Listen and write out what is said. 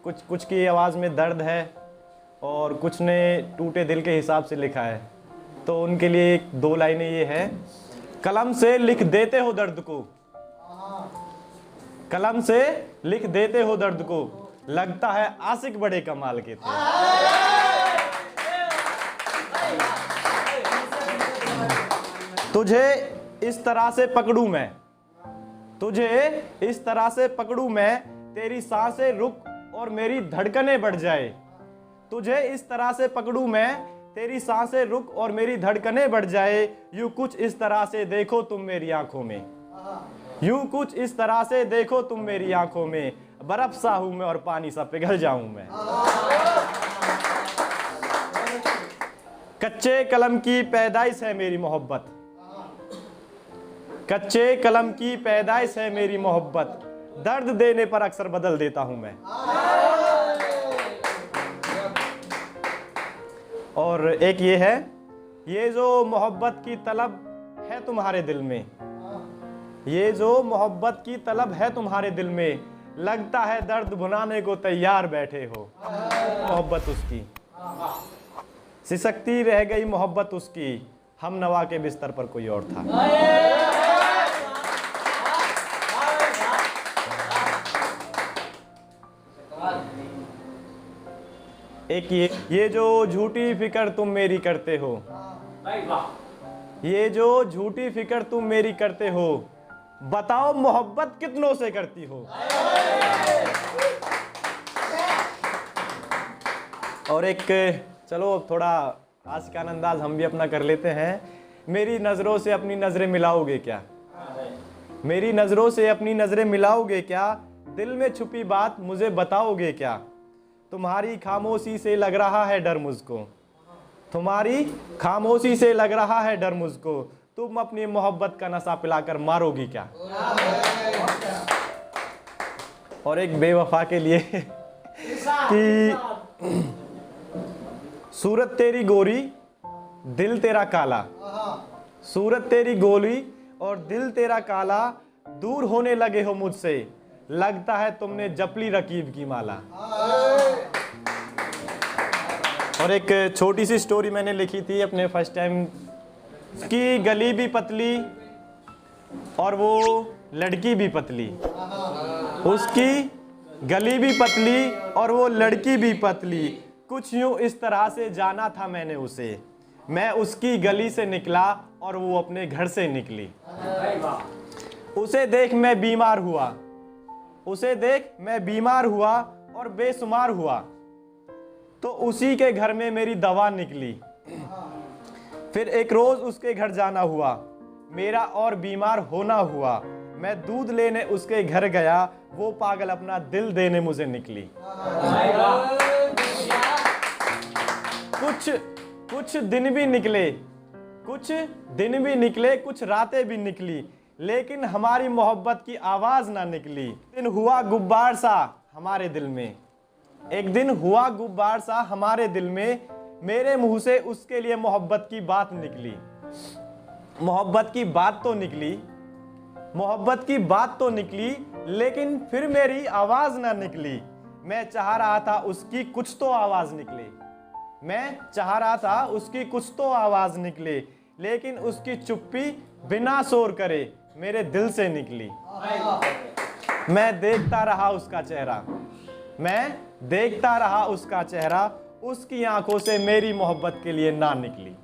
कुछ कुछ की आवाज़ में दर्द है और कुछ ने टूटे दिल के हिसाब से लिखा है। तो उनके लिए एक दो लाइनें ये है, कलम से लिख देते हो दर्द को, कलम से लिख देते हो दर्द को, लगता है आशिक बड़े कमाल के थे। तुझे इस तरह से पकड़ूं मैं, तुझे इस तरह से पकड़ूं मैं, तेरी सांसें रुक और मेरी धड़कनें बढ़ जाए। तुझे इस तरह से पकड़ूं मैं, तेरी सांसें रुक और मेरी धड़कनें बढ़ जाए। यूं कुछ इस तरह से देखो तुम मेरी आंखों में, यूं कुछ इस तरह से देखो तुम मेरी आंखों में, बर्फ सा हूं मैं और पानी सा पिघल जाऊं मैं। कच्चे कलम की पैदाइश है मेरी मोहब्बत, कच्चे कलम की पैदाइश है मेरी मोहब्बत, दर्द देने पर अक्सर बदल देता हूं मैं। और एक ये है, ये जो मोहब्बत की तलब है तुम्हारे दिल में, ये जो मोहब्बत की तलब है तुम्हारे दिल में, लगता है दर्द भुनाने को तैयार बैठे हो। मोहब्बत उसकी सिसकती रह गई, मोहब्बत उसकी, हम नवा के बिस्तर पर कोई और था। एक ये जो झूठी फिक्र तुम मेरी करते हो, ये जो झूठी फिक्र तुम मेरी करते हो, बताओ मोहब्बत कितनों से करती हो। और एक चलो थोड़ा आशिकाना अंदाज हम भी अपना कर लेते हैं। मेरी नजरों से अपनी नजरें मिलाओगे क्या, मेरी नजरों से अपनी नजरें मिलाओगे क्या, दिल में छुपी बात मुझे बताओगे क्या। तुम्हारी खामोशी से लग रहा है डर मुझको, तुम्हारी खामोशी से लग रहा है डर मुझको, तुम अपनी मोहब्बत का नशा पिलाकर मारोगी क्या। और एक बेवफा के लिए कि सूरत तेरी गोरी दिल तेरा काला, सूरत तेरी गोरी और दिल तेरा काला, दूर होने लगे हो मुझसे, लगता है तुमने जपली रकीब की माला। और एक छोटी सी स्टोरी मैंने लिखी थी अपने फर्स्ट टाइम की, गली भी पतली और वो लड़की भी पतली, उसकी गली भी पतली और वो लड़की भी पतली, कुछ यूं इस तरह से जाना था मैंने उसे, मैं उसकी गली से निकला और वो अपने घर से निकली। उसे देख मैं बीमार हुआ, उसे देख मैं बीमार हुआ और बेसुमार हुआ, तो उसी के घर में मेरी दवा निकली। फिर एक रोज उसके घर जाना हुआ, मेरा और बीमार होना हुआ, मैं दूध लेने उसके घर गया, वो पागल अपना दिल देने मुझे निकली। कुछ दिन भी निकले, कुछ दिन भी निकले, कुछ रातें भी निकली, लेकिन हमारी मोहब्बत की आवाज ना निकली। दिन हुआ गुब्बार सा हमारे दिल में, एक दिन हुआ गुब्बार सा हमारे दिल में, मेरे मुंह से उसके लिए मोहब्बत की बात निकली। मोहब्बत की बात तो निकली, मोहब्बत की बात तो निकली, लेकिन फिर मेरी आवाज ना निकली। मैं चाह रहा था उसकी कुछ तो आवाज निकले, मैं चाह रहा था उसकी कुछ तो आवाज निकले, लेकिन उसकी चुप्पी बिना शोर करे मेरे दिल से निकली। मैं देखता रहा उसका चेहरा, मैं देखता रहा उसका चेहरा, उसकी आंखों से मेरी मोहब्बत के लिए ना निकली।